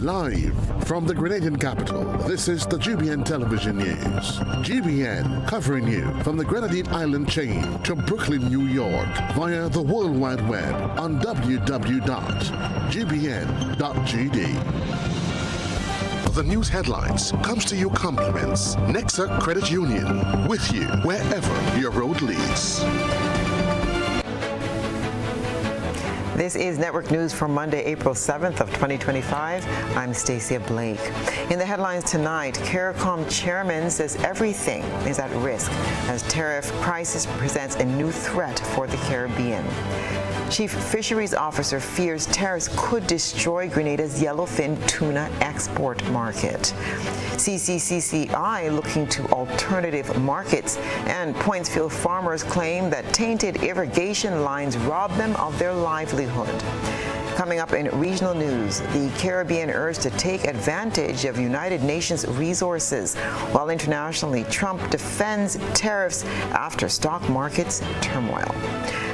Live from the Grenadian capital, this is the GBN television news. GBN covering you from the Grenadine Island chain to Brooklyn, New York via the World Wide Web on www.gbn.gd. The news headlines comes to you compliments Nexa Credit Union, with you wherever your road leads. This is Network News for Monday, April 7th of 2025. I'm Stasia Blake. In the headlines tonight, CARICOM chairman says everything is at risk as tariff crisis presents a new threat for the Caribbean. Chief Fisheries Officer fears tariffs could destroy Grenada's yellowfin tuna export market. CCCCI looking to alternative markets, and Pointsfield farmers claim that tainted irrigation lines rob them of their livelihood. Coming up in regional news, the Caribbean urged to take advantage of United Nations resources, while internationally Trump defends tariffs after stock markets turmoil.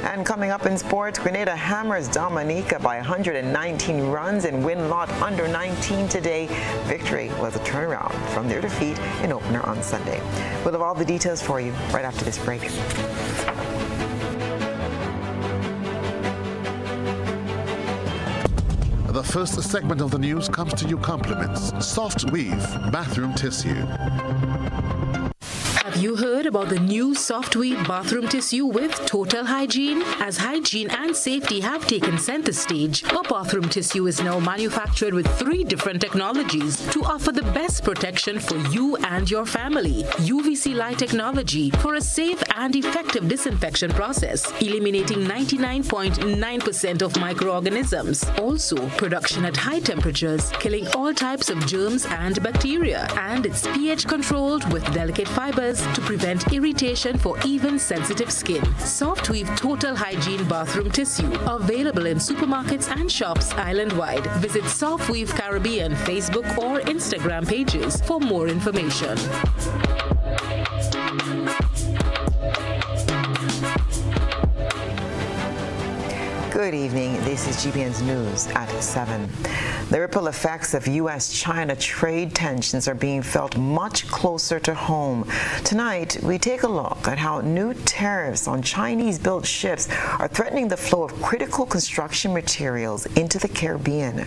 And coming up in sports, Grenada hammers Dominica by 119 runs and win lot under 19 today. Victory was a turnaround from their defeat in opener on Sunday. We'll have all the details for you right after this break. The first segment of the news comes to you compliments Soft Weave bathroom tissue. Have you heard about the new Soft Weave bathroom tissue with total hygiene? As hygiene and safety have taken center stage, our bathroom tissue is now manufactured with 3 different technologies to offer the best protection for you and your family. UVC light technology for a safe and effective disinfection process, eliminating 99.9% of microorganisms. Also, production at high temperatures, killing all types of germs and bacteria. And it's pH controlled with delicate fibers to prevent irritation for even sensitive skin. Soft Weave Total Hygiene Bathroom Tissue, available in supermarkets and shops island-wide. Visit Soft Weave Caribbean Facebook or Instagram pages for more information. Good evening. This is GBN's News at 7. The ripple effects of U.S.-China trade tensions are being felt much closer to home. Tonight, we take a look at how new tariffs on Chinese-built ships are threatening the flow of critical construction materials into the Caribbean.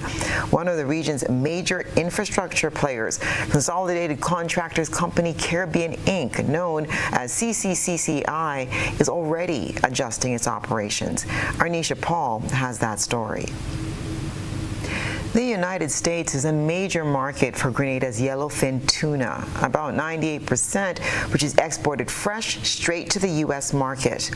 One of the region's major infrastructure players, Consolidated Contractors Company Caribbean Inc., known as CCCCI, is already adjusting its operations. Arnisha Paul has that story. The United States is a major market for Grenada's yellowfin tuna, about 98%, which is exported fresh straight to the U.S. market.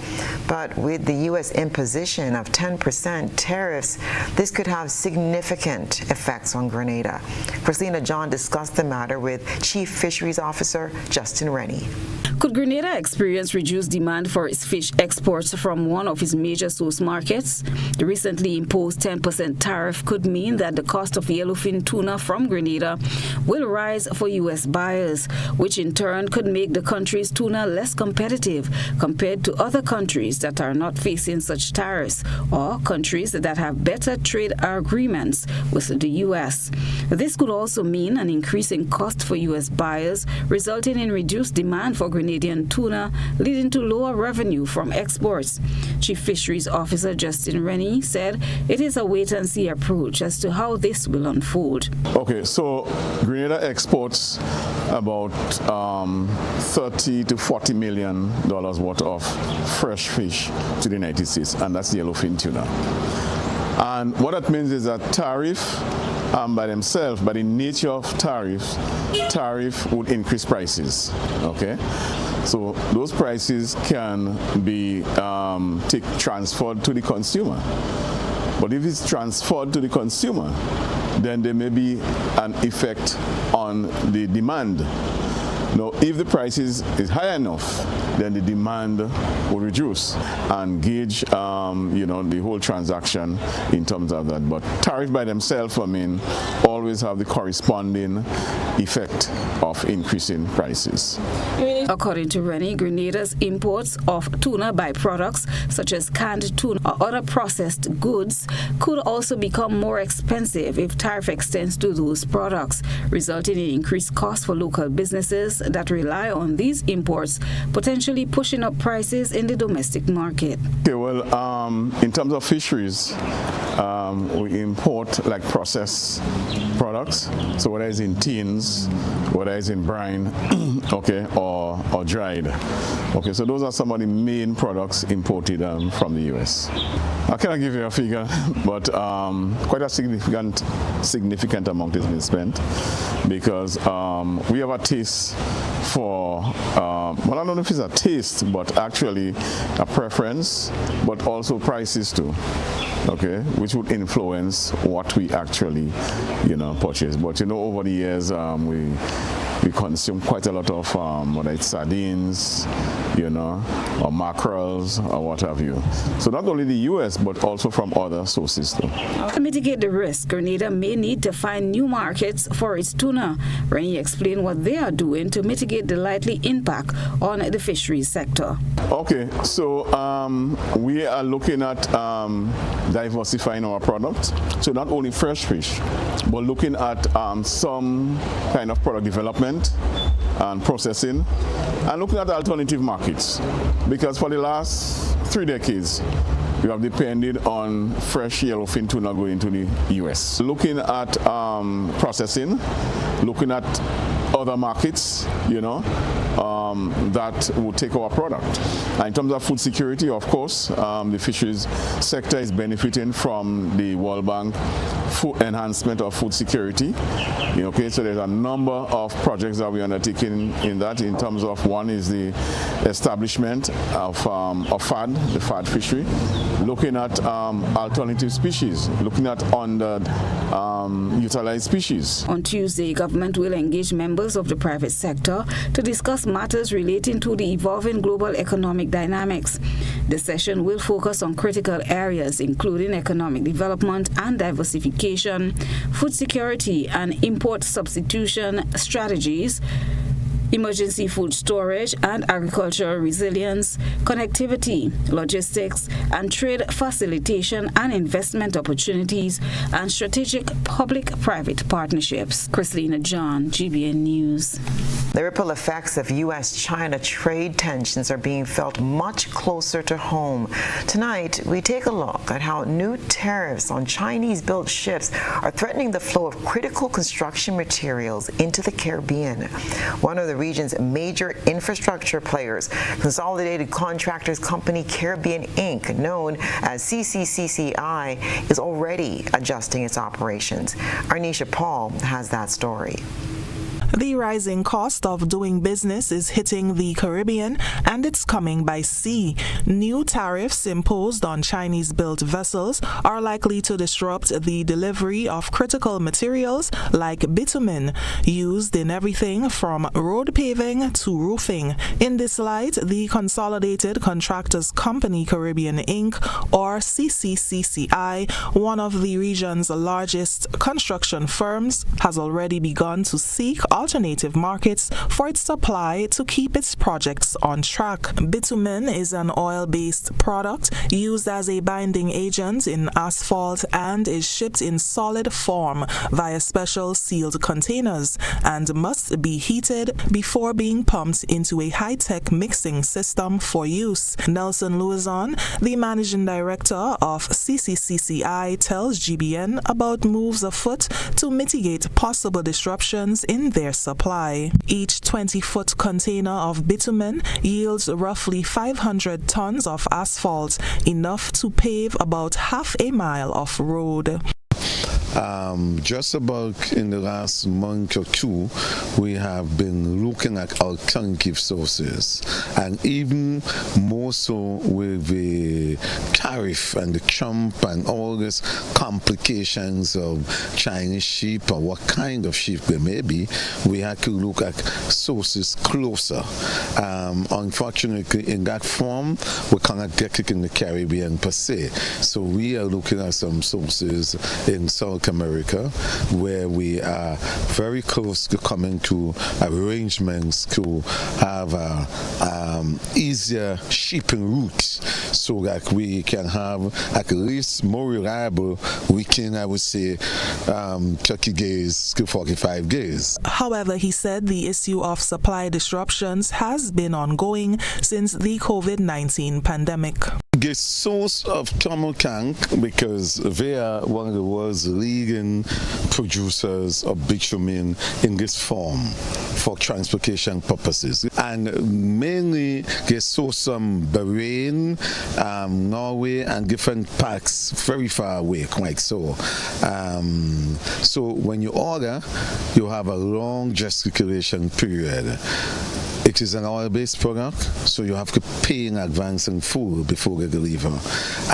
But with the U.S. imposition of 10% tariffs, this could have significant effects on Grenada. Christina John discussed the matter with Chief Fisheries Officer Justin Rennie. Could Grenada experience reduced demand for its fish exports from one of its major source markets? The recently imposed 10% tariff could mean that the cost of yellowfin tuna from Grenada will rise for U.S. buyers, which in turn could make the country's tuna less competitive compared to other countries that are not facing such tariffs or countries that have better trade agreements with the U.S. This could also mean an increase in cost for U.S. buyers, resulting in reduced demand for Grenadian tuna, leading to lower revenue from exports. Chief Fisheries Officer Justin Rennie said it is a wait-and-see approach as to how this will unfold. Okay, so Grenada exports about $30 to $40 million worth of fresh fish to the United States, and that's yellowfin tuna. And what that means is that tariff by themselves, by the nature of tariff would increase prices, okay? So those prices can be transferred to the consumer. But if it's transferred to the consumer, then there may be an effect on the demand. Now, if the price is high enough, then the demand will reduce and gauge, the whole transaction in terms of that. But tariff by themselves, always always have the corresponding effect of increasing prices. According to Rennie, Grenada's imports of tuna byproducts such as canned tuna or other processed goods could also become more expensive if tariff extends to those products, resulting in increased costs for local businesses that rely on these imports, potentially pushing up prices in the domestic market. Okay, well, in terms of fisheries, we import like processed products, so whether it's in tins, whether it's in brine, okay, or dried. Okay, so those are some of the main products imported from the US. I cannot give you a figure, but quite a significant amount has been spent, because we have a taste for, well, I don't know if it's a taste, but actually a preference, but also prices too. Okay, which would influence what we actually, purchase. But over the years, we consume quite a lot of whether it's sardines, or mackerels or what have you. So not only the U.S. but also from other sources too. To mitigate the risk, Grenada may need to find new markets for its tuna. Rennie explained what they are doing to mitigate the likely impact on the fisheries sector. Okay, so we are looking at diversifying our product. So not only fresh fish, but looking at some kind of product development and processing, and looking at alternative markets. Because for the last 3 decades, we have depended on fresh yellowfin tuna going to the US. Looking at processing, looking at other markets, that would take our product. And in terms of food security, of course, the fisheries sector is benefiting from the World Bank food enhancement of food security. Okay, so there's a number of projects that we're undertaking in that. In terms of one is the establishment of FAD, the FAD fishery, looking at alternative species, looking at utilized species. On Tuesday, government will engage members of the private sector to discuss matters relating to the evolving global economic dynamics. The session will focus on critical areas including economic development and diversification, food security and import substitution strategies, emergency food storage and agricultural resilience, connectivity, logistics, and trade facilitation and investment opportunities, and strategic public-private partnerships. Christina John, GBN News. The ripple effects of U.S.-China trade tensions are being felt much closer to home. Tonight, we take a look at how new tariffs on Chinese-built ships are threatening the flow of critical construction materials into the Caribbean. One of the region's major infrastructure players, Consolidated Contractors Company Caribbean Inc., known as CCCCI, is already adjusting its operations. Arnisha Paul has that story. The rising cost of doing business is hitting the Caribbean, and it's coming by sea. New tariffs imposed on Chinese-built vessels are likely to disrupt the delivery of critical materials like bitumen, used in everything from road paving to roofing. In this light, the Consolidated Contractors Company Caribbean Inc., or CCCCI, one of the region's largest construction firms, has already begun to seek alternative markets for its supply to keep its projects on track. Bitumen is an oil-based product used as a binding agent in asphalt and is shipped in solid form via special sealed containers and must be heated before being pumped into a high-tech mixing system for use. Nelson Louison, the managing director of CCCCI, tells GBN about moves afoot to mitigate possible disruptions in their supply. Each 20-foot container of bitumen yields roughly 500 tons of asphalt, enough to pave about half a mile of road. Just about in the last month or two, we have been looking at alternative sources, and even more so with the tariff and the Trump and all these complications of Chinese sheep or what kind of sheep they may be, we had to look at sources closer. Unfortunately, in that form, we cannot get it in the Caribbean per se. So we are looking at some sources in South North America, where we are very close to coming to arrangements to have easier shipping routes so that we can have at least more reliable weekend, I would say, 30 days to 45 days. However, he said the issue of supply disruptions has been ongoing since the COVID-19 pandemic. The source of Tomokank, because they are one of the world's leading producers of bitumen in this form for transportation purposes. And mainly they source some Bahrain, Norway, and different parts very far away, like so. So when you order, you have a long gesticulation period. It is an oil-based product, so you have to pay in advance in full before they deliver.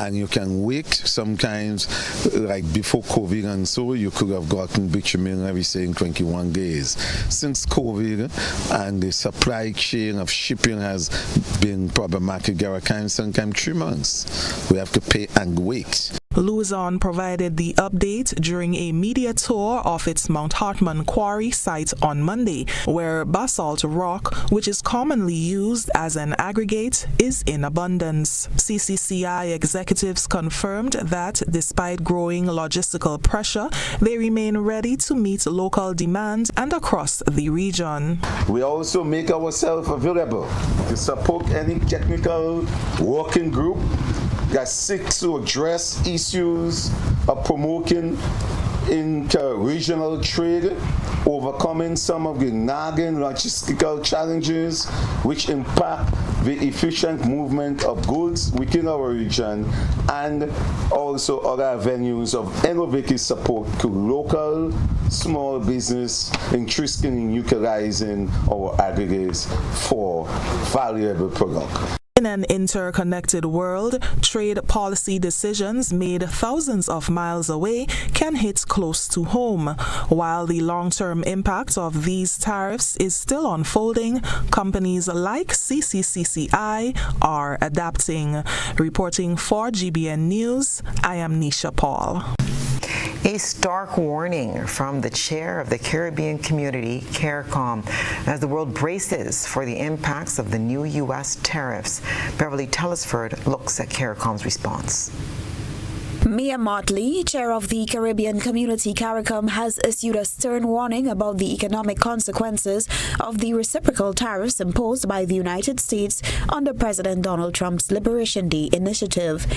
And you can wait sometimes, like before COVID and so, you could have gotten bitumen every say 21 days. Since COVID and the supply chain of shipping has been problematic, there are sometimes 3 months. We have to pay and wait. Luzon provided the update during a media tour of its Mount Hartman quarry site on Monday, where basalt rock, which is commonly used as an aggregate, is in abundance. CCCI executives confirmed that despite growing logistical pressure, they remain ready to meet local demand and across the region. We also make ourselves available to support any technical working group that seeks to address issues of promoting inter-regional trade, overcoming some of the nagging logistical challenges which impact the efficient movement of goods within our region, and also other avenues of innovative support to local small business interested in utilizing our aggregates for valuable product. In an interconnected world, trade policy decisions made thousands of miles away can hit close to home. While the long-term impact of these tariffs is still unfolding, companies like CCCI are adapting. Reporting for GBN News, I am Nisha Paul. A stark warning from the chair of the Caribbean community, CARICOM, as the world braces for the impacts of the new U.S. tariffs. Beverly Telesford looks at CARICOM's response. Mia Motley, chair of the Caribbean community CARICOM, has issued a stern warning about the economic consequences of the reciprocal tariffs imposed by the United States under President Donald Trump's Liberation Day initiative.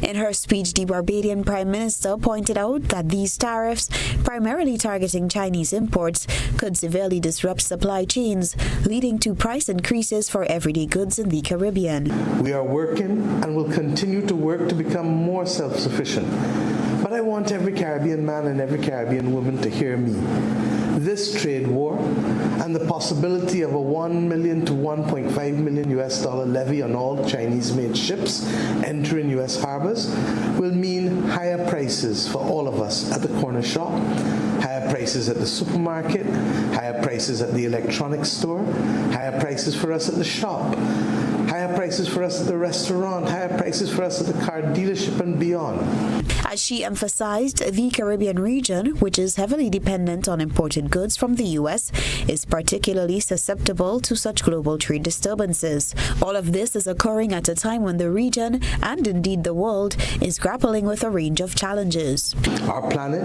In her speech, the Barbadian Prime Minister pointed out that these tariffs, primarily targeting Chinese imports, could severely disrupt supply chains, leading to price increases for everyday goods in the Caribbean. We are working and will continue to work to become more self-sufficient. But I want every Caribbean man and every Caribbean woman to hear me. This trade war and the possibility of a $1 million to $1.5 million US levy on all Chinese-made ships entering US harbors will mean higher prices for all of us at the corner shop, higher prices at the supermarket, higher prices at the electronics store, higher prices for us at the shop, higher prices for us at the restaurant, higher prices for us at the car dealership and beyond. As she emphasized, the Caribbean region, which is heavily dependent on imported goods from the U.S., is particularly susceptible to such global trade disturbances. All of this is occurring at a time when the region, and indeed the world, is grappling with a range of challenges. Our planet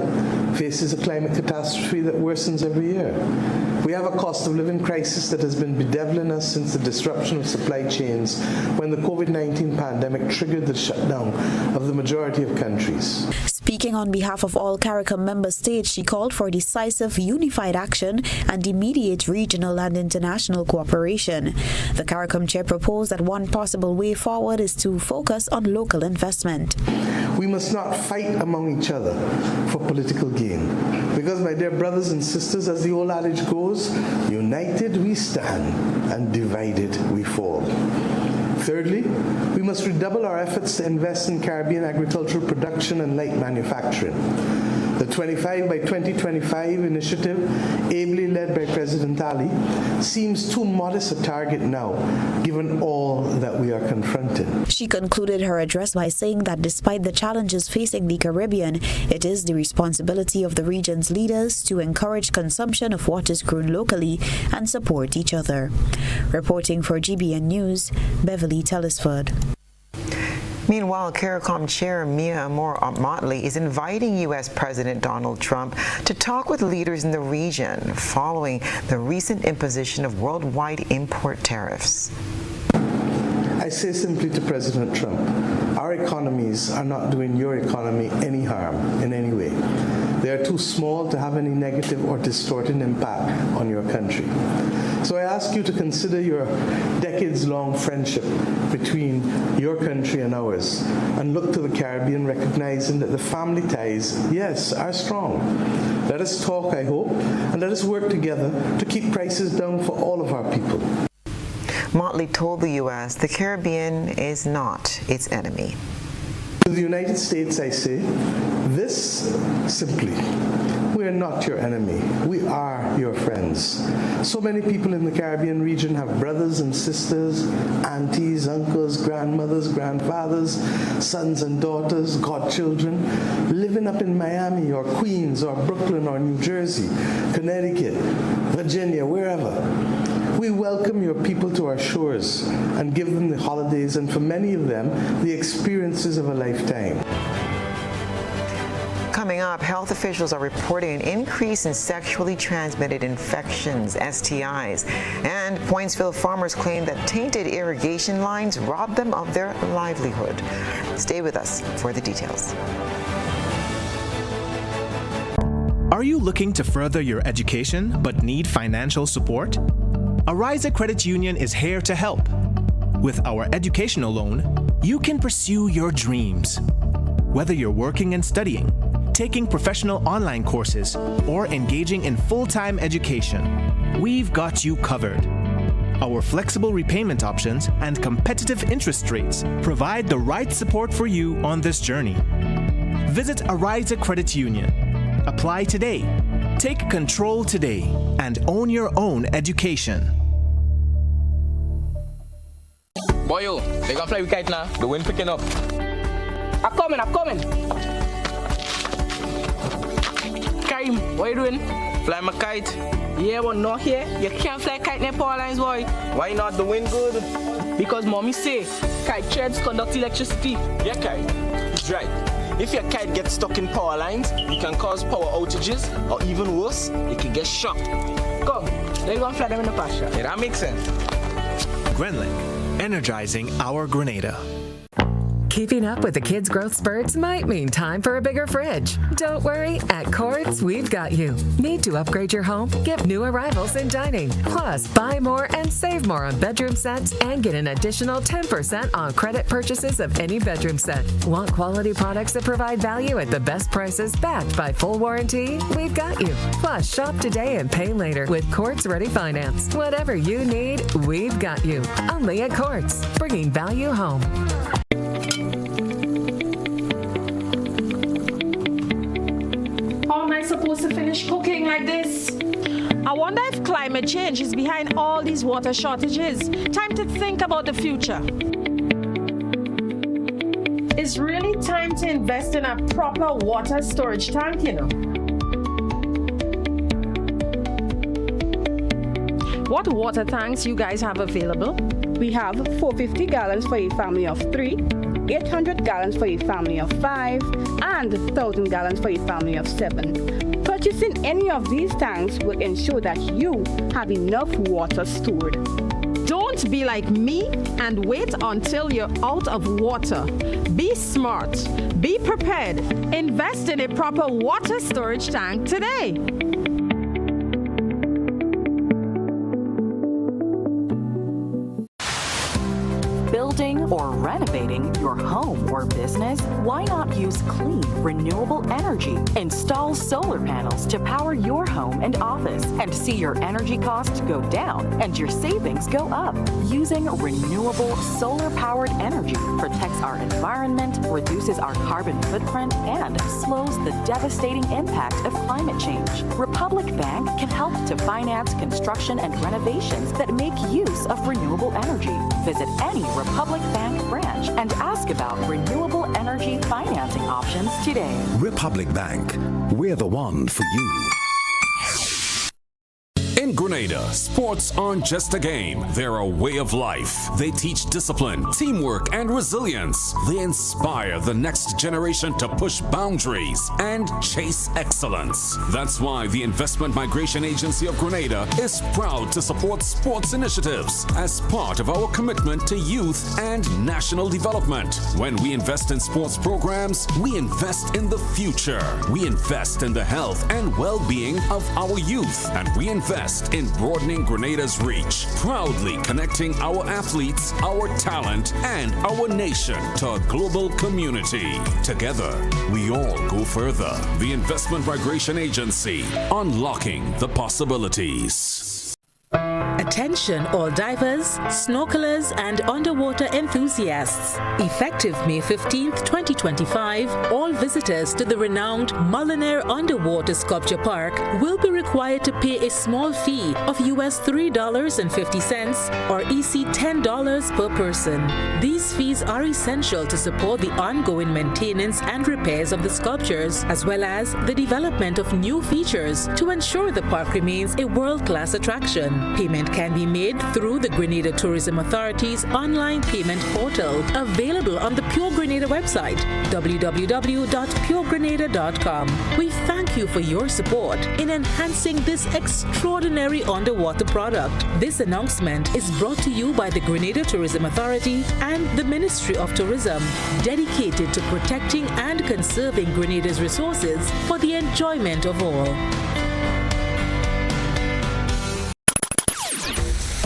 faces a climate catastrophe that worsens every year. We have a cost of living crisis that has been bedeviling us since the disruption of supply chains when the COVID-19 pandemic triggered the shutdown of the majority of countries. Speaking on behalf of all CARICOM member states, she called for decisive, unified action and immediate regional and international cooperation. The CARICOM chair proposed that one possible way forward is to focus on local investment. We must not fight among each other for political gain. Because, my dear brothers and sisters, as the old adage goes, united we stand and divided we fall. Thirdly, we must redouble our efforts to invest in Caribbean agricultural production and light manufacturing. The 25 by 2025 initiative, ably led by President Ali, seems too modest a target now, given all that we are confronting. She concluded her address by saying that despite the challenges facing the Caribbean, it is the responsibility of the region's leaders to encourage consumption of what is grown locally and support each other. Reporting for GBN News, Beverly Tellisford. Meanwhile, CARICOM Chair Mia Motley is inviting U.S. President Donald Trump to talk with leaders in the region following the recent imposition of worldwide import tariffs. I say simply to President Trump, our economies are not doing your economy any harm in any way. They are too small to have any negative or distorting impact on your country. So I ask you to consider your decades-long friendship between your country and ours and look to the Caribbean, recognizing that the family ties, yes, are strong. Let us talk, I hope, and let us work together to keep prices down for all of our people. Motley told the U.S. the Caribbean is not its enemy. To the United States, I say this simply. We are not your enemy. We are your friends. So many people in the Caribbean region have brothers and sisters, aunties, uncles, grandmothers, grandfathers, sons and daughters, godchildren, living up in Miami or Queens or Brooklyn or New Jersey, Connecticut, Virginia, wherever. We welcome your people to our shores and give them the holidays and for many of them, the experiences of a lifetime. Coming up, health officials are reporting an increase in sexually transmitted infections, STIs, and Pointsville farmers claim that tainted irrigation lines rob them of their livelihood. Stay with us for the details. Are you looking to further your education but need financial support? Arise Credit Union is here to help. With our educational loan, you can pursue your dreams. Whether you're working and studying, taking professional online courses, or engaging in full-time education, we've got you covered. Our flexible repayment options and competitive interest rates provide the right support for you on this journey. Visit Arise Credit Union. Apply today. Take control today and own your own education. Boyo, they gonna fly with kite now. The wind picking up. I'm coming. Karim, what you doing? Fly my kite. Yeah, but not here. You can't fly kite near power lines, boy. Why not? The wind good? Because mommy say kite threads conduct electricity. Yeah, kite. It's right. If your kite gets stuck in power lines, it can cause power outages, or even worse, it can get shocked. Come, let's go and fly them in the pasture. Yeah, that makes sense. Grenlink, energizing our Grenada. Keeping up with the kids' growth spurts might mean time for a bigger fridge. Don't worry, at Quartz, we've got you. Need to upgrade your home? Get new arrivals in dining. Plus, buy more and save more on bedroom sets and get an additional 10% on credit purchases of any bedroom set. Want quality products that provide value at the best prices backed by full warranty? We've got you. Plus, shop today and pay later with Quartz Ready Finance. Whatever you need, we've got you. Only at Quartz, bringing value home. How am I supposed to finish cooking like this? I wonder if climate change is behind all these water shortages. Time to think about the future. It's really time to invest in a proper water storage tank, you know. What water tanks you guys have available? We have 450 gallons for a family of 3, 800 gallons for a family of 5, and 1,000 gallons for a family of 7. Purchasing any of these tanks will ensure that you have enough water stored. Don't be like me and wait until you're out of water. Be smart. Be prepared. Invest in a proper water storage tank today. Building or renovating your home or business? Why not use clean, renewable energy? Install solar panels to power your home and office and see your energy costs go down and your savings go up. Using renewable solar-powered energy protects our environment, reduces our carbon footprint, and slows the devastating impact of climate change. Republic Bank can help to finance construction and renovations that make use of renewable energy. Visit any Republic Bank branch and ask about renewable energy financing options today. Republic Bank, we're the one for you. In Grenada, sports aren't just a game, they're a way of life. They teach discipline, teamwork, and resilience. They inspire the next generation to push boundaries and chase excellence. That's why the Investment Migration Agency of Grenada is proud to support sports initiatives as part of our commitment to youth and national development. When we invest in sports programs, we invest in the future. We invest in the health and well-being of our youth, and we invest in broadening Grenada's reach, proudly connecting our athletes, our talent, and our nation to a global community. Together, we all go further. The Investment Migration Agency, unlocking the possibilities. Attention all divers, snorkelers, and underwater enthusiasts. Effective May 15th, 2025, all visitors to the renowned Mullinaire Underwater Sculpture Park will be required to pay a small fee of US $3.50 or EC $10 per person. These fees are essential to support the ongoing maintenance and repairs of the sculptures, as well as the development of new features to ensure the park remains a world-class attraction. Payment can be made through the Grenada Tourism Authority's online payment portal, available on the Pure Grenada website, www.puregrenada.com. We thank you for your support in enhancing this extraordinary underwater product. This announcement is brought to you by the Grenada Tourism Authority and the Ministry of Tourism, dedicated to protecting and conserving Grenada's resources for the enjoyment of all.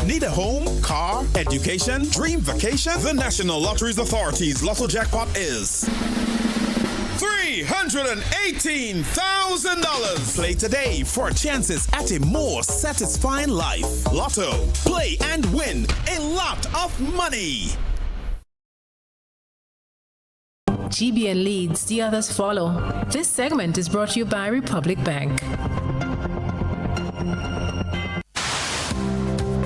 Need a home, car, education, dream vacation? The National Lotteries Authority's Lotto Jackpot is $318,000. Play today for chances at a more satisfying life. Lotto. Play and win a lot of money. GBN leads, the others follow. This segment is brought to you by Republic Bank.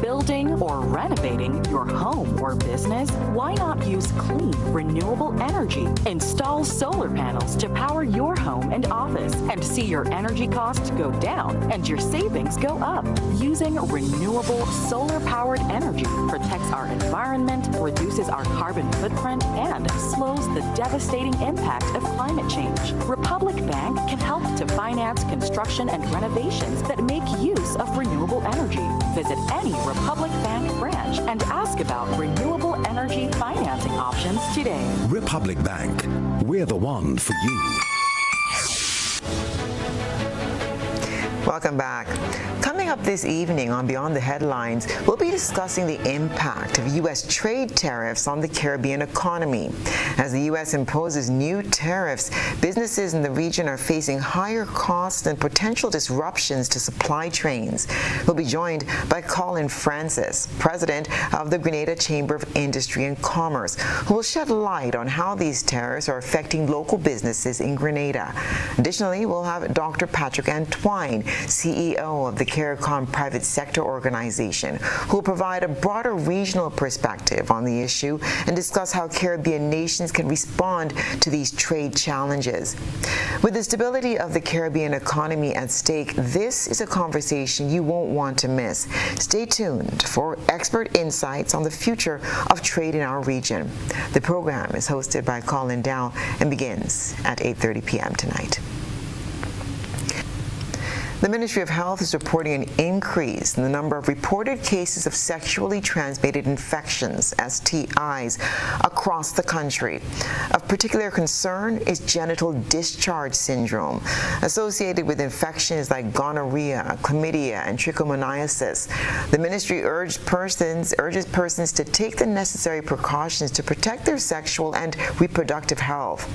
Building or renovating your home or business? Why not use clean, renewable energy? Install solar panels to power your home and office and see your energy costs go down and your savings go up. Using renewable solar-powered energy protects our environment, reduces our carbon footprint, and slows the devastating impact of climate change. Republic Bank can help to finance construction and renovations that make use of renewable energy. Visit any Republic Bank branch and ask about renewable energy financing options today. Republic Bank, we're the one for you. Welcome back. Coming up this evening on Beyond the Headlines, we'll be discussing the impact of U.S. trade tariffs on the Caribbean economy. As the U.S. imposes new tariffs, businesses in the region are facing higher costs and potential disruptions to supply chains. We'll be joined by Colin Francis, president of the Grenada Chamber of Industry and Commerce, who will shed light on how these tariffs are affecting local businesses in Grenada. Additionally, we'll have Dr. Patrick Antoine, CEO of the CARICOM Private Sector Organization, who will provide a broader regional perspective on the issue and discuss how Caribbean nations can respond to these trade challenges. With the stability of the Caribbean economy at stake, this is a conversation you won't want to miss. Stay tuned for expert insights on the future of trade in our region. The program is hosted by Colin Dow and begins at 8:30 p.m. tonight. The Ministry of Health is reporting an increase in the number of reported cases of sexually transmitted infections, STIs, across the country. Of particular concern is genital discharge syndrome, associated with infections like gonorrhea, chlamydia, and trichomoniasis. The ministry urges persons to take the necessary precautions to protect their sexual and reproductive health.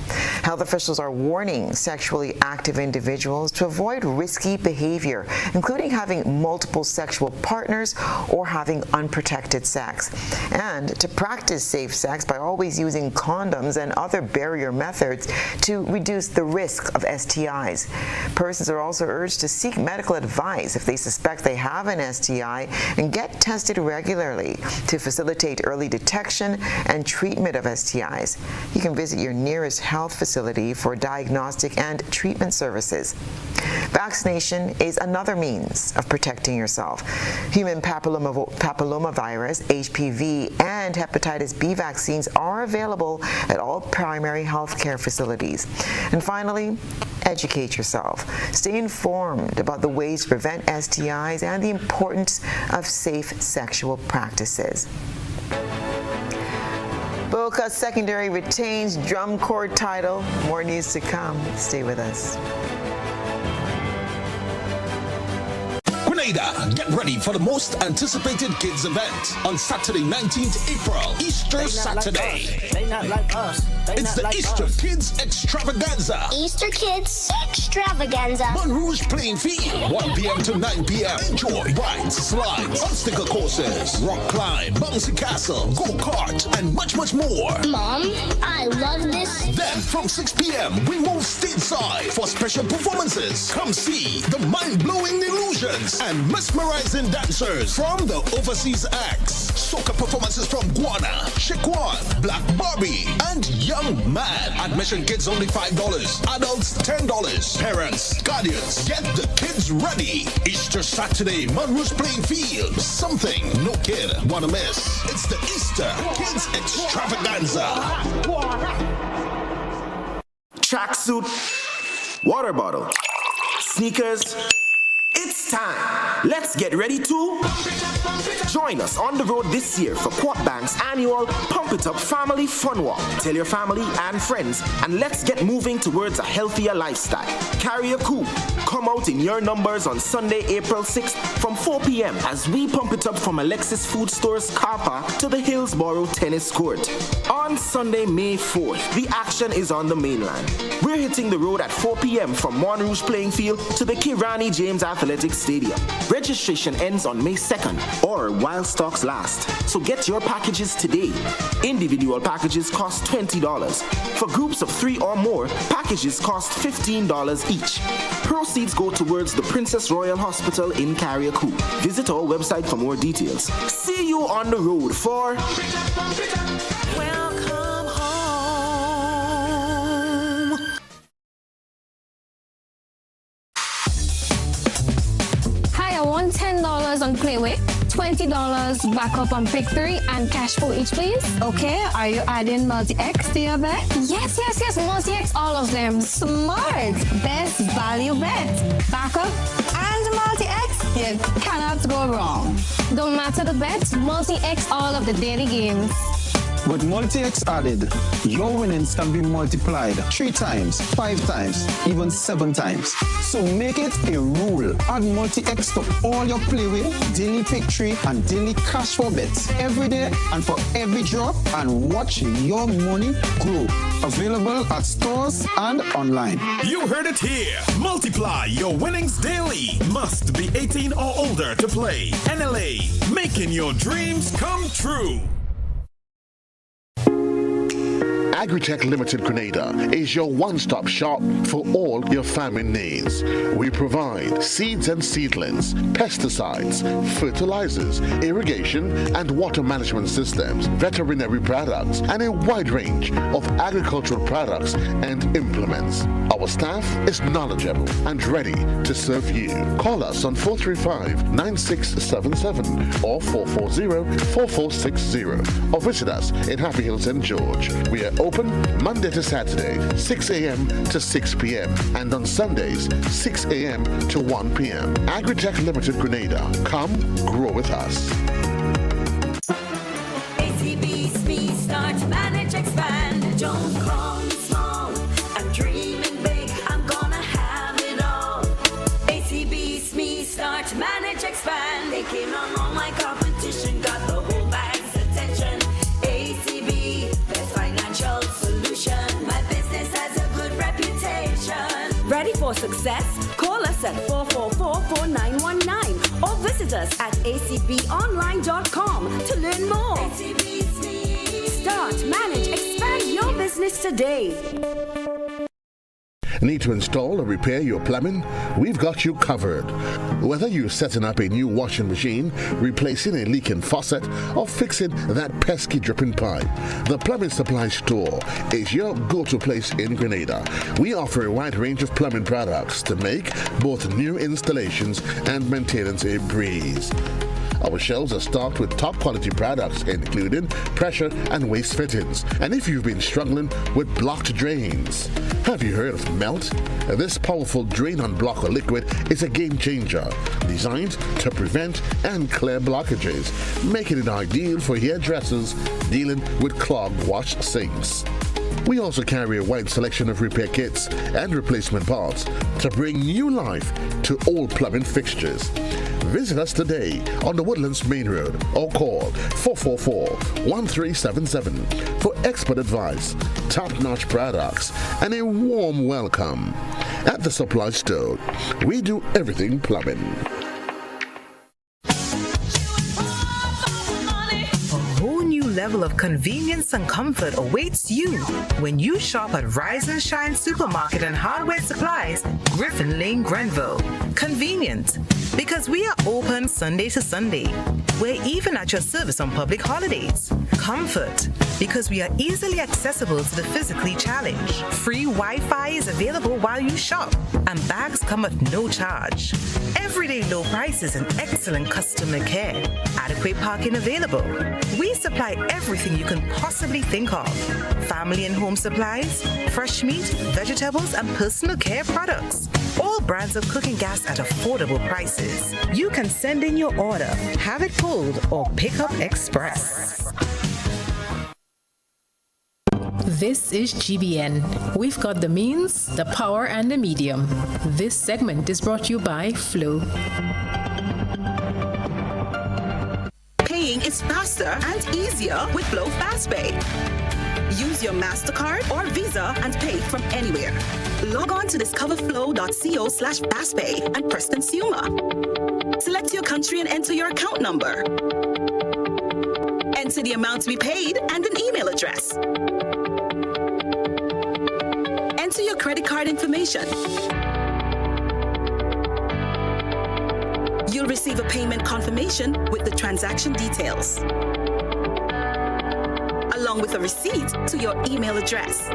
Health officials are warning sexually active individuals to avoid risky behavior, including having multiple sexual partners or having unprotected sex, and to practice safe sex by always using condoms and other barrier methods to reduce the risk of STIs. Persons are also urged to seek medical advice if they suspect they have an STI and get tested regularly to facilitate early detection and treatment of STIs. You can visit your nearest health facility for diagnostic and treatment services. Vaccination is another means of protecting yourself. Human papillomavirus, HPV, and hepatitis B vaccines are available at all primary health care facilities. And finally, educate yourself. Stay informed about the ways to prevent STIs and the importance of safe sexual practices. Boca Secondary retains drum corps title. More news to come. Stay with us. Grenada, get ready for the most anticipated kids event on Saturday, 19th April, Easter Saturday. They not like us. It's the Easter Kids Extravaganza. Easter Kids Extravaganza. Mon Rouge playing field, 1 p.m. to 9 p.m. Enjoy rides, slides, obstacle courses, rock climb, bouncy castle, go-kart, and much, much more. Mom, I love this. Then from 6 p.m. we move stateside for special performances. Come see the mind-blowing illusions and mesmerizing dancers from the overseas acts. Soca performances from Guana, Shekwan, Black Barbie, and Young Man. Admission kids only $5. Adults $10. Parents, guardians, get the kids ready. Easter Saturday, Mon Rouge playing field. Something no kid wanna miss. It's the Easter Kids Extravaganza. Tracksuit, water bottle, sneakers. It's time. Let's get ready to join us on the road this year for Quad Bank's annual Pump It Up Family Fun Walk. Tell your family and friends, and let's get moving towards a healthier lifestyle. Carry a coup. Come out in your numbers on Sunday, April 6th from 4 p.m. as we pump it up from Alexis Food Store's car park to the Hillsborough Tennis Court. On Sunday, May 4th, the action is on the mainland. We're hitting the road at 4 p.m. from Mon Rouge Playing Field to the Kirani James Athletic Stadium. Registration ends on May 2nd or while stocks last. So get your packages today. Individual packages cost $20. For groups of 3 or more, packages cost $15 each. Proceeds go towards the Princess Royal Hospital in Carriacou. Visit our website for more details. See you on the road for Welcome home. Hi, I want $10 on Playway, $20 backup on Pick 3, and cash for each, please. Okay, are you adding multi-X to your bet? Yes, multi-X, all of them. Smart. Best value bet. Backup and multi-X. You cannot go wrong. Don't matter the bet, multi-X all of the daily games. With multi-X added, your winnings can be multiplied 3 times, 5 times, even 7 times. So make it a rule. Add multi-X to all your Playway, daily Pick 3, and daily cash for bets every day and for every drop, and watch your money grow. Available at stores and online. You heard it here. Multiply your winnings daily. Must be 18 or older to play. NLA, making your dreams come true. Agritech Limited Grenada is your one-stop shop for all your farming needs. We provide seeds and seedlings, pesticides, fertilizers, irrigation and water management systems, veterinary products, and a wide range of agricultural products and implements. Our staff is knowledgeable and ready to serve you. Call us on 435-9677 or 440-4460 or visit us in Happy Hill, St. George. We are open Open Monday to Saturday, 6 a.m. to 6 p.m. and on Sundays, 6 a.m. to 1 p.m. Agritech Limited Grenada. Come grow with us. ACB Speed Start, manage, expand. Don't call me small. I'm dreaming big. I'm gonna have it all. ACB Speed Start, manage, expand. They came on all my competition, got the whole bag's attention. ACB, best financial solution. My business has a good reputation. Ready for success? Call us at 444-4919 or visit us at acbonline.com to learn more. ACB Start, manage, expand your business today. Need to install or repair your plumbing? We've got you covered. Whether you're setting up a new washing machine, replacing a leaking faucet, or fixing that pesky dripping pipe, the Plumbing Supply Store is your go-to place in Grenada. We offer a wide range of plumbing products to make both new installations and maintenance a breeze. Our shelves are stocked with top quality products including pressure and waste fittings. And if you've been struggling with blocked drains, have you heard of Melt? This powerful drain-on-blocker liquid is a game changer, designed to prevent and clear blockages, making it ideal for hairdressers dealing with clogged wash sinks. We also carry a wide selection of repair kits and replacement parts to bring new life to old plumbing fixtures. Visit us today on the Woodlands Main Road or call 444-1377 for expert advice, top-notch products, and a warm welcome. At the Supply Store, we do everything plumbing. Level of convenience and comfort awaits you when you shop at Rise and Shine Supermarket and Hardware Supplies, Griffin Lane, Grenville. Convenient, because we are open Sunday to Sunday. We're even at your service on public holidays. Comfort, because we are easily accessible to the physically challenged. Free Wi-Fi is available while you shop, and bags come at no charge. Everyday low prices and excellent customer care. Adequate parking available. We supply everything you can possibly think of. Family and home supplies, fresh meat, vegetables, and personal care products. All brands of cooking gas at affordable prices. You can send in your order, have it pulled, or pick up express. This is GBN. We've got the means, the power, and the medium. This segment is brought to you by Flow. Paying is faster and easier with Flow FastPay. Use your MasterCard or Visa and pay from anywhere. Log on to discoverflow.co/fastpay and press Consumer. Select your country and enter your account number. Enter the amount to be paid and an email address. Enter your credit card information. You'll receive a payment confirmation with the transaction details, along with a receipt to your email address.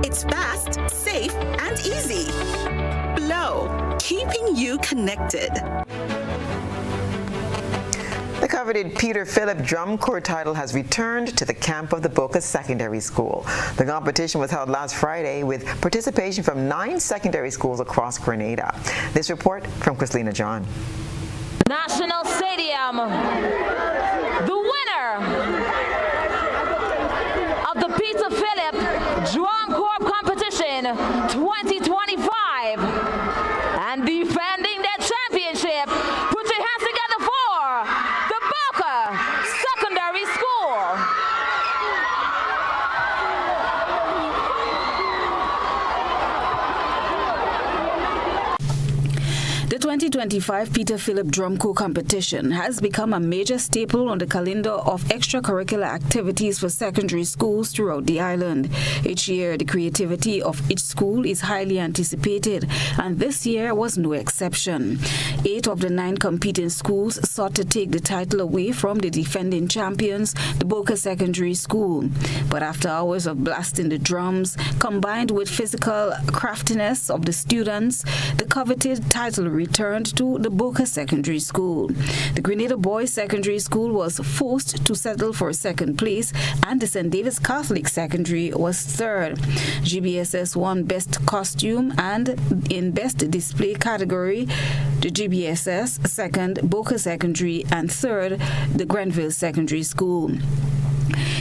It's fast, safe, and easy. Flow, keeping you connected. The coveted Peter Phillip Drum Corps title has returned to the camp of the Boca Secondary School. The competition was held last Friday with participation from 9 secondary schools across Grenada. This report from Chrislina John. National Stadium, the winner of the Peter Phillip Drum Corps Competition 2025 and defending their championship. Put your hands together for the Boca Secondary School. The 2025 Peter Phillip Drum Corps competition has become a major staple on the calendar of extracurricular activities for secondary schools throughout the island. Each year, the creativity of each school is highly anticipated, and this year was no exception. 8 of the 9 competing schools sought to take the title away from the defending champions, the Boca Secondary School. But after hours of blasting the drums, combined with physical craftiness of the students, the coveted title returned returned to the Boca Secondary School. The Grenada Boys Secondary School was forced to settle for second place, and the St. David's Catholic Secondary was third. GBSS won Best Costume, and in Best Display category, the GBSS, second Boca Secondary, and third the Grenville Secondary School.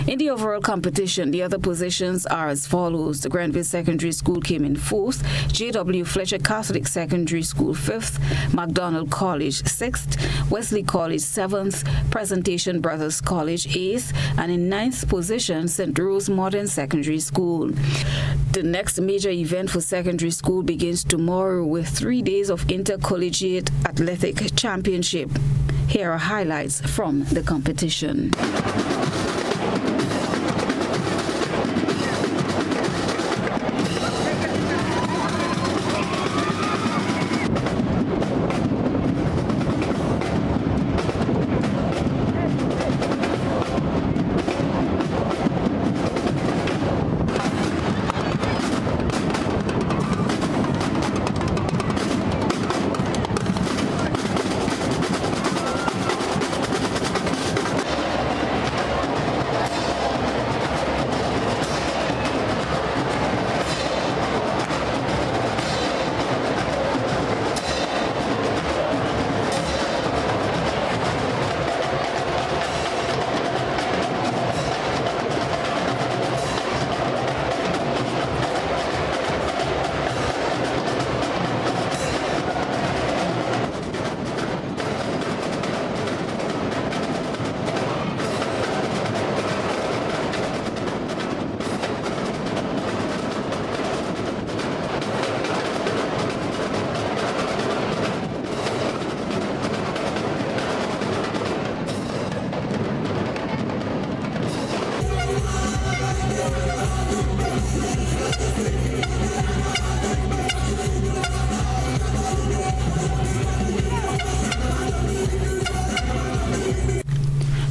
In the overall competition, the other positions are as follows. The Grenville Secondary School came in fourth, J.W. Fletcher Catholic Secondary School fifth, MacDonald College sixth, Wesley College seventh, Presentation Brothers College eighth, and in ninth position, St. Rose Modern Secondary School. The next major event for secondary school begins tomorrow with 3 days of intercollegiate athletic championship. Here are highlights from the competition.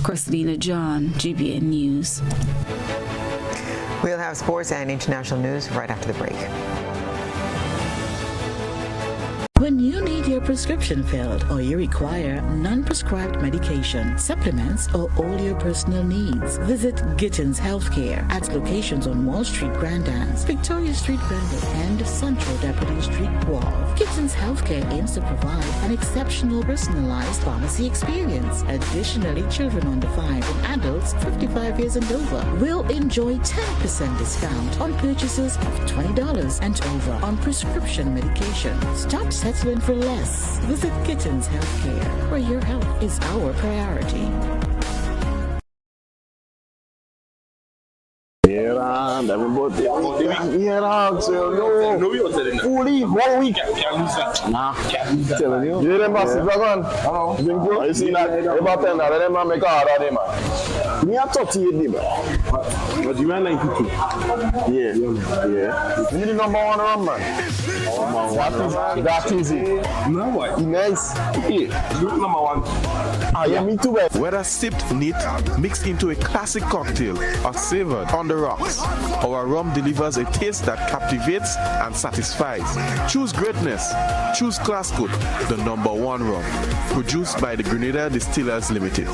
Christina John, GBN News. We'll have sports and international news right after the break. When you need your prescription filled or you require non-prescribed medication, supplements, or all your personal needs, visit Gittins Healthcare at locations on Wall Street, Grand Anse, Victoria Street, Granville, and Central Deputy Street, Wharf. Gittins Healthcare aims to provide an exceptional personalized pharmacy experience. Additionally, children under 5 and adults 55 years and over will enjoy 10% discount on purchases of $20 and over on prescription medication. Stop settling for less. Visit Gittins Healthcare, where your health is our priority. Everybody. Fully 1 week. Nah, telling you. You didn't pass it back on. You see that? About 10, I didn't make a hard day, man. Me have 38, man. But you man 92. Yeah. You need the number one run, man. That is it. No, what? Nice. Yeah. You number one. Yeah, me too, man. Whether sipped neat, mixed into a classic cocktail, or savored on the rocks, our rum delivers a taste that captivates and satisfies. Choose greatness. Choose Classcoat, the number one rum. Produced by the Grenada Distillers Limited.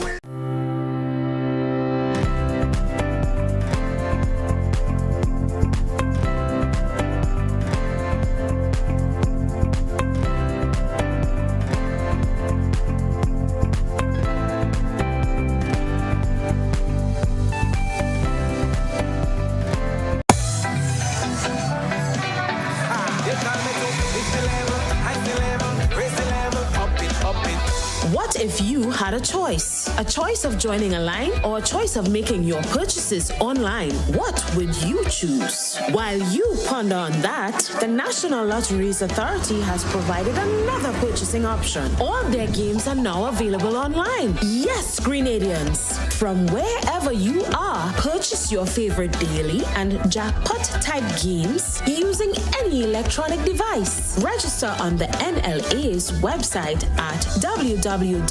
A choice of joining a line or a choice of making your purchases online. What would you choose? While you ponder on that, the National Lotteries Authority has provided another purchasing option. All their games are now available online. Yes, Grenadians, from wherever you are, purchase your favorite daily and jackpot type games using any electronic device. Register on the NLA's website at www.nla.gd.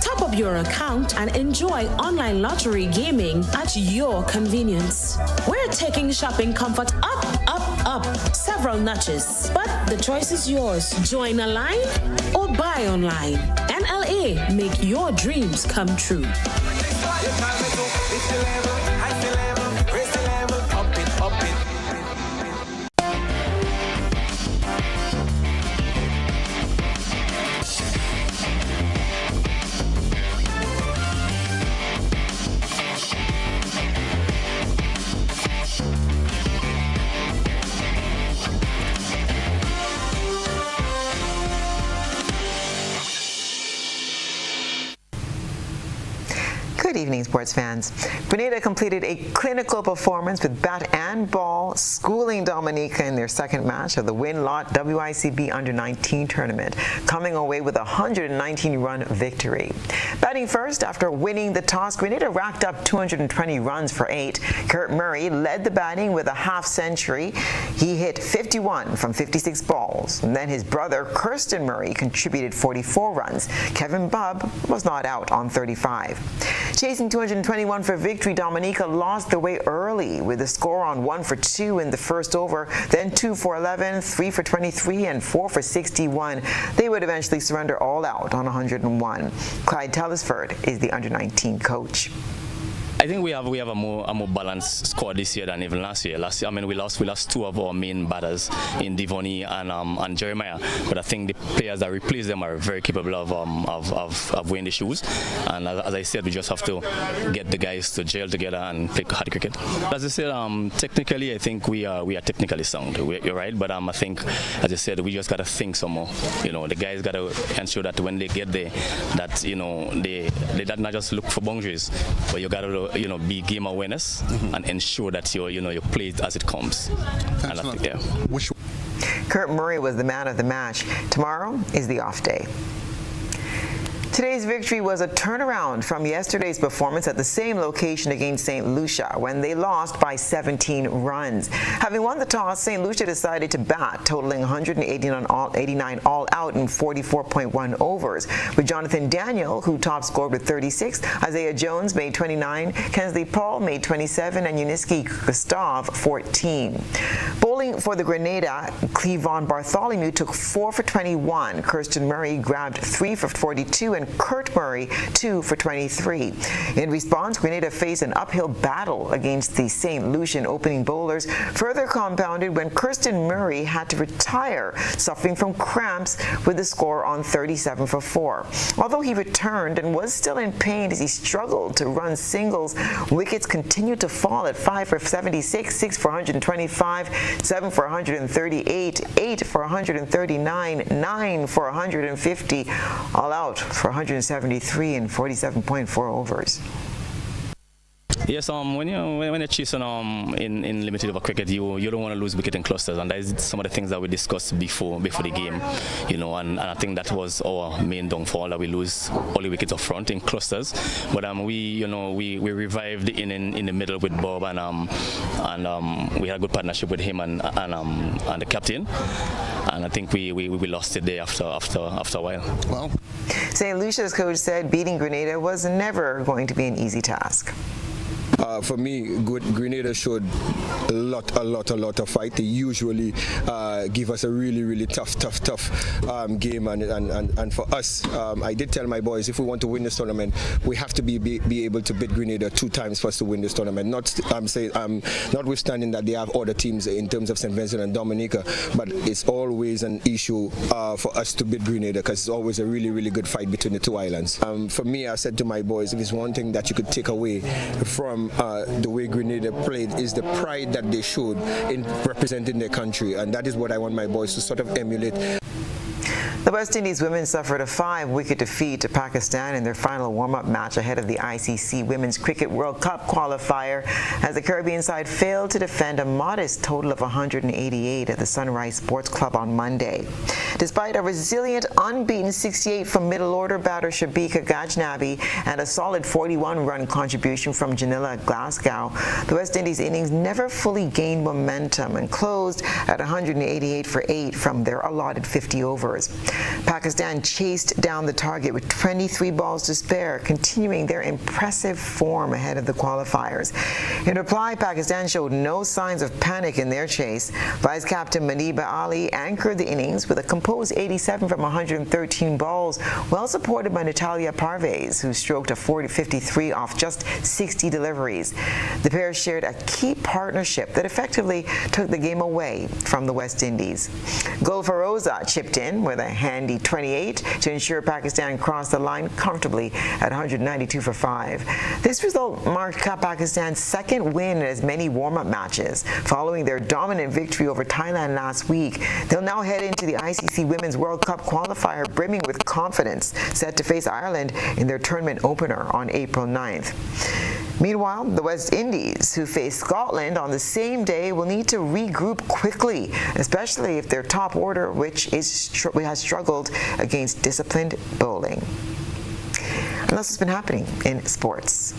Top up your account and enjoy online lottery gaming at your convenience. We're taking shopping comfort up, up, up several notches. But the choice is yours. Join a line or buy online. NLA, make your dreams come true. Good evening, sports fans. Grenada completed a clinical performance with bat and ball, schooling Dominica in their second match of the Win-Lot WICB Under-19 tournament, coming away with a 119-run victory. Batting first after winning the toss, Grenada racked up 220 runs for 8. Kurt Murray led the batting with a half-century. He hit 51 from 56 balls. And then his brother, Kirsten Murray, contributed 44 runs. Kevin Bubb was not out on 35. Chasing 221 for victory, Dominica lost their way early with a score on 1 for 2 in the first over, then 2 for 11, 3 for 23, and 4 for 61. They would eventually surrender all out on 101. Clyde Tellisford is the under-19 coach. I think we have a more balanced squad this year than even last year. Last year, I mean, we lost two of our main batters in Devoni and Jeremiah, but I think the players that replace them are very capable of winning the shoes. And as I said, we just have to get the guys to gel together and play hard cricket. As I said, technically, I think we are technically sound. You're right, but I think, as I said, we just got to think some more. You know, the guys got to ensure that when they get there, that they not just look for boundaries, but you got to be game awareness and ensure that you play it as it comes. And I think, Kurt Murray was the man of the match. Tomorrow is the off day. Today's victory was a turnaround from yesterday's performance at the same location against St. Lucia when they lost by 17 runs. Having won the toss, St. Lucia decided to bat, totaling 189 all out in 44.1 overs, with Jonathan Daniel, who top scored with 36, Isaiah Jones made 29, Kensley Paul made 27, and Uniski Gustav 14. Bowling for the Grenada, Clevon Bartholomew took 4 for 21, Kirsten Murray grabbed 3 for 42, and Kurt Murray 2 for 23. In response, Grenada faced an uphill battle against the St. Lucian opening bowlers, further compounded when Kirsten Murray had to retire, suffering from cramps with the score on 37 for 4. Although he returned and was still in pain as he struggled to run singles, wickets continued to fall at 5 for 76, 6 for 125, 7 for 138, 8 for 139, 9 for 150, all out for 173 and 47.4 overs. Yes, when you're chasing in limited over cricket, you don't want to lose wicket in clusters, and that is some of the things that we discussed before the game, and I think that was our main downfall, that we lose all the wickets up front in clusters. But we revived in the middle with Bob, and we had a good partnership with him and the captain, and I think we lost it there after a while. Well, St. Lucia's coach said beating Grenada was never going to be an easy task. For me, Grenada showed a lot of fight. They usually give us a really tough game, and for us, I did tell my boys, if we want to win this tournament, we have to be able to beat Grenada 2 times for us to win this tournament. Notwithstanding that they have other teams in terms of St. Vincent and Dominica, but it's always an issue for us to beat Grenada, because it's always a really good fight between the two islands. For me, I said to my boys, if it's one thing that you could take away from the way Grenada played, is the pride that they showed in representing their country, and that is what I want my boys to sort of emulate. The West Indies women suffered a 5-wicket defeat to Pakistan in their final warm-up match ahead of the ICC Women's Cricket World Cup qualifier, as the Caribbean side failed to defend a modest total of 188 at the Sunrise Sports Club on Monday. Despite a resilient, unbeaten 68 from middle-order batter Shabika Gajnabi and a solid 41-run contribution from Janilla Glasgow, the West Indies innings never fully gained momentum and closed at 188 for 8 from their allotted 50 overs. Pakistan chased down the target with 23 balls to spare, continuing their impressive form ahead of the qualifiers. In reply, Pakistan showed no signs of panic in their chase. Vice captain Maniba Ali anchored the innings with a composed 87 from 113 balls, well supported by Natalia Parvez, who stroked a 40-53 off just 60 deliveries. The pair shared a key partnership that effectively took the game away from the West Indies. Gul Feroza chipped in with a handy 28 to ensure Pakistan crossed the line comfortably at 192 for 5. This result marked Pakistan's second win in as many warm-up matches. Following their dominant victory over Thailand last week, they'll now head into the ICC Women's World Cup qualifier brimming with confidence, set to face Ireland in their tournament opener on April 9th. Meanwhile, the West Indies, who face Scotland on the same day, will need to regroup quickly, especially if their top order, which has struggled against disciplined bowling. And that's what's been happening in sports.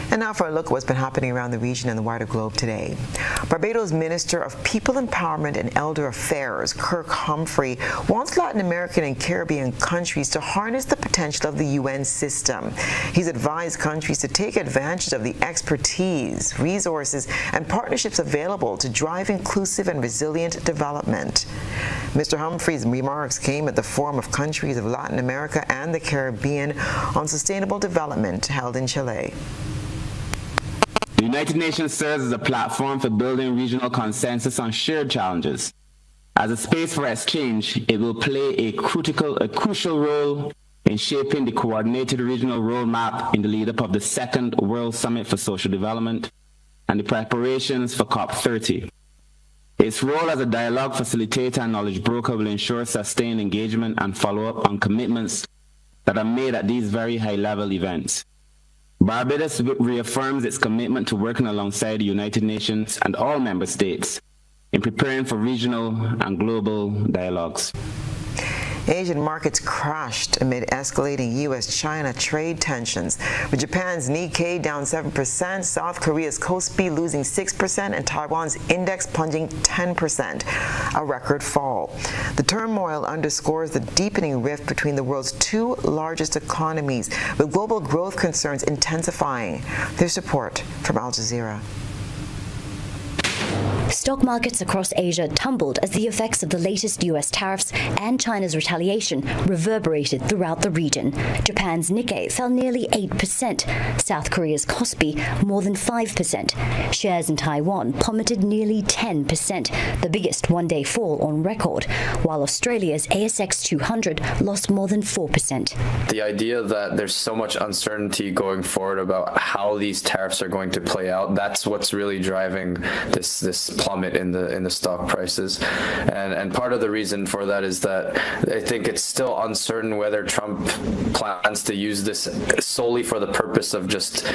And now for a look at what's been happening around the region and the wider globe today. Barbados Minister of People Empowerment and Elder Affairs, Kirk Humphrey, wants Latin American and Caribbean countries to harness the potential of the UN system. He's advised countries to take advantage of the expertise, resources, and partnerships available to drive inclusive and resilient development. Mr. Humphrey's remarks came at the Forum of Countries of Latin America and the Caribbean on Sustainable Development held in Chile. The United Nations serves as a platform for building regional consensus on shared challenges. As a space for exchange, it will play a crucial role in shaping the coordinated regional roadmap in the lead-up of the second World Summit for Social Development and the preparations for COP30. Its role as a dialogue facilitator and knowledge broker will ensure sustained engagement and follow-up on commitments that are made at these very high-level events. Barbados reaffirms its commitment to working alongside the United Nations and all member states in preparing for regional and global dialogues. Asian markets crashed amid escalating U.S.-China trade tensions, with Japan's Nikkei down 7%, South Korea's Kospi losing 6%, and Taiwan's index plunging 10%, a record fall. The turmoil underscores the deepening rift between the world's two largest economies, with global growth concerns intensifying. This report from Al Jazeera. Stock markets across Asia tumbled as the effects of the latest U.S. tariffs and China's retaliation reverberated throughout the region. Japan's Nikkei fell nearly 8%, South Korea's Kospi more than 5%. Shares in Taiwan plummeted nearly 10%, the biggest one-day fall on record, while Australia's ASX 200 lost more than 4%. The idea that there's so much uncertainty going forward about how these tariffs are going to play out, that's what's really driving this plummet in the stock prices, and part of the reason for that is that I think it's still uncertain whether Trump plans to use this solely for the purpose of just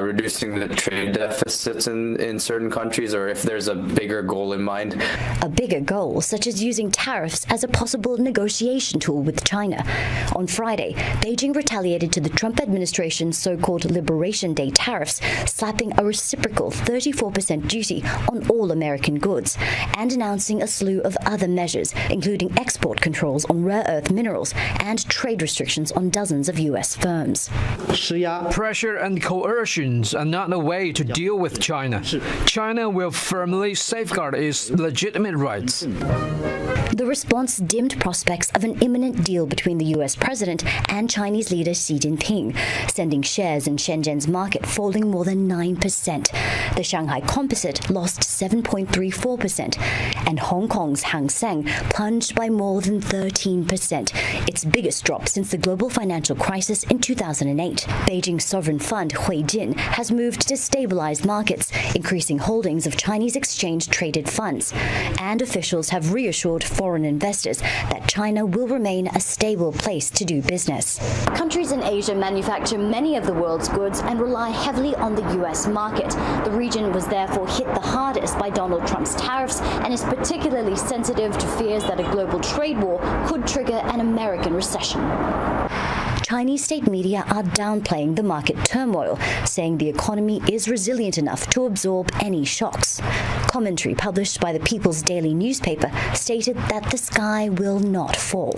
reducing the trade deficits in certain countries, or if there's a bigger goal in mind. A bigger goal, such as using tariffs as a possible negotiation tool with China. On Friday, Beijing retaliated to the Trump administration's so-called Liberation Day tariffs, slapping a reciprocal 34% duty on all American goods, and announcing a slew of other measures, including export controls on rare earth minerals and trade restrictions on dozens of U.S. firms. Pressure and coercions are not the way to deal with China. China will firmly safeguard its legitimate rights. The response dimmed prospects of an imminent deal between the U.S. president and Chinese leader Xi Jinping, sending shares in Shenzhen's market falling more than 9%. The Shanghai Composite lost 7.34%, and Hong Kong's Hang Seng plunged by more than 13%, its biggest drop since the global financial crisis in 2008. Beijing's sovereign fund Huijin has moved to stabilize markets, increasing holdings of Chinese exchange-traded funds, and officials have reassured foreign investors that China will remain a stable place to do business. Countries in Asia manufacture many of the world's goods and rely heavily on the U.S. market. The region was therefore hit the hardest by Donald Trump's tariffs and is particularly sensitive to fears that a global trade war could trigger an American recession. Chinese state media are downplaying the market turmoil, saying the economy is resilient enough to absorb any shocks. Commentary published by the People's Daily newspaper stated that the sky will not fall,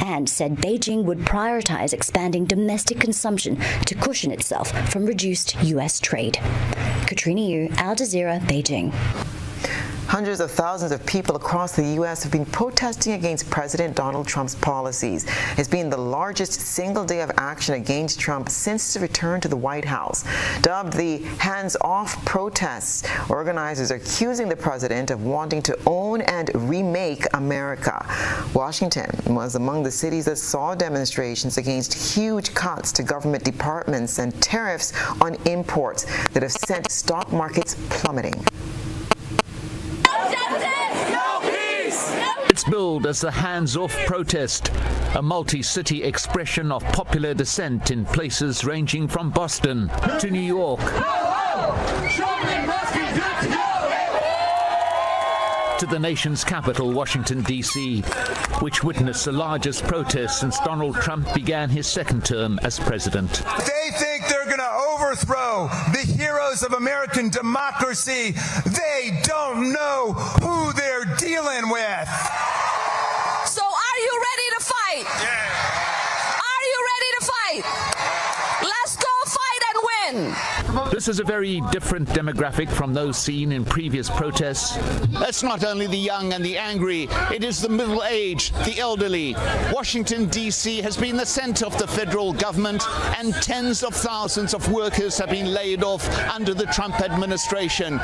and said Beijing would prioritize expanding domestic consumption to cushion itself from reduced U.S. trade. Katrina Yu, Al Jazeera, Beijing. Hundreds of thousands of people across the U.S. have been protesting against President Donald Trump's policies. It's been the largest single day of action against Trump since his return to the White House. Dubbed the hands-off protests, organizers are accusing the president of wanting to own and remake America. Washington was among the cities that saw demonstrations against huge cuts to government departments and tariffs on imports that have sent stock markets plummeting. It's billed as the hands-off protest, a multi-city expression of popular dissent in places ranging from Boston to New York. To the nation's capital, Washington, D.C., which witnessed the largest protest since Donald Trump began his second term as president. They think they're going to overthrow the heroes of American democracy. They don't know who they're dealing with. So are you ready to fight? Yeah. Are you ready to fight? Let's go fight and win. This is a very different demographic from those seen in previous protests. It's not only the young and the angry, it is the middle-aged, the elderly. Washington, D.C. has been the center of the federal government, and tens of thousands of workers have been laid off under the Trump administration.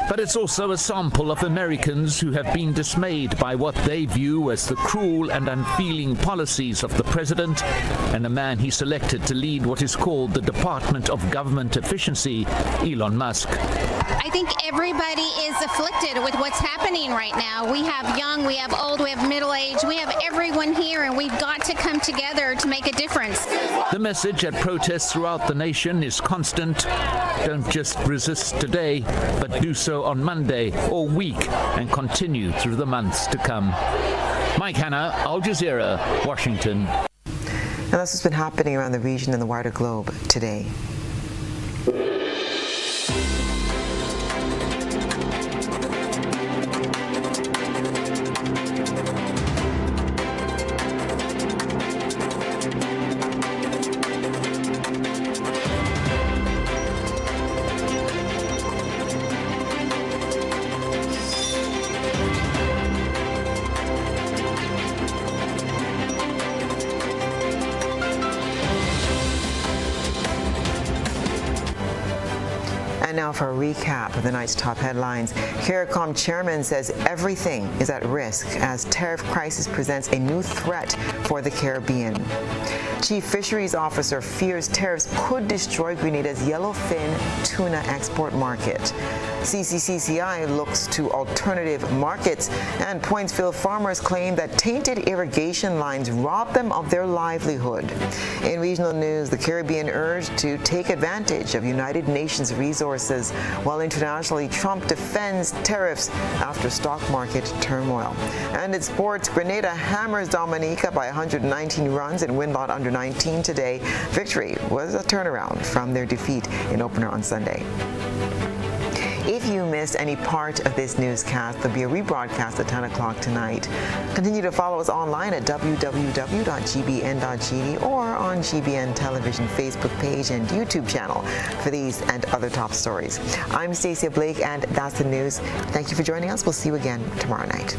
But it's also a sample of Americans who have been dismayed by what they view as the cruel and unfeeling policies of the president and a man he selected to lead what is called the Department of Government Efficiency, Elon Musk. I think everybody is afflicted with what's happening right now. We have young, we have old, we have middle-aged, we have everyone here, and we've got to come together to make a difference. The message at protests throughout the nation is constant. Don't just resist today, but do so on Monday or week and continue through the months to come. Mike Hanna, Al Jazeera, Washington. And that's what's been happening around the region and the wider globe today. Now for a recap of the night's top headlines. CARICOM chairman says everything is at risk as tariff crisis presents a new threat for the Caribbean. Chief Fisheries Officer fears tariffs could destroy Grenada's yellowfin tuna export market. CCCCI looks to alternative markets, and Pointsville farmers claim that tainted irrigation lines rob them of their livelihood. In regional news, the Caribbean urged to take advantage of United Nations resources, while internationally Trump defends tariffs after stock market turmoil. And in sports, Grenada hammers Dominica by 119 runs in win-lot under 19 today. Victory was a turnaround from their defeat in opener on Sunday. If you missed any part of this newscast, there'll be a rebroadcast at 10 o'clock tonight. Continue to follow us online at www.gbn.gd or on GBN Television Facebook page and YouTube channel for these and other top stories. I'm Stasia Blake, and that's the news. Thank you for joining us. We'll see you again tomorrow night.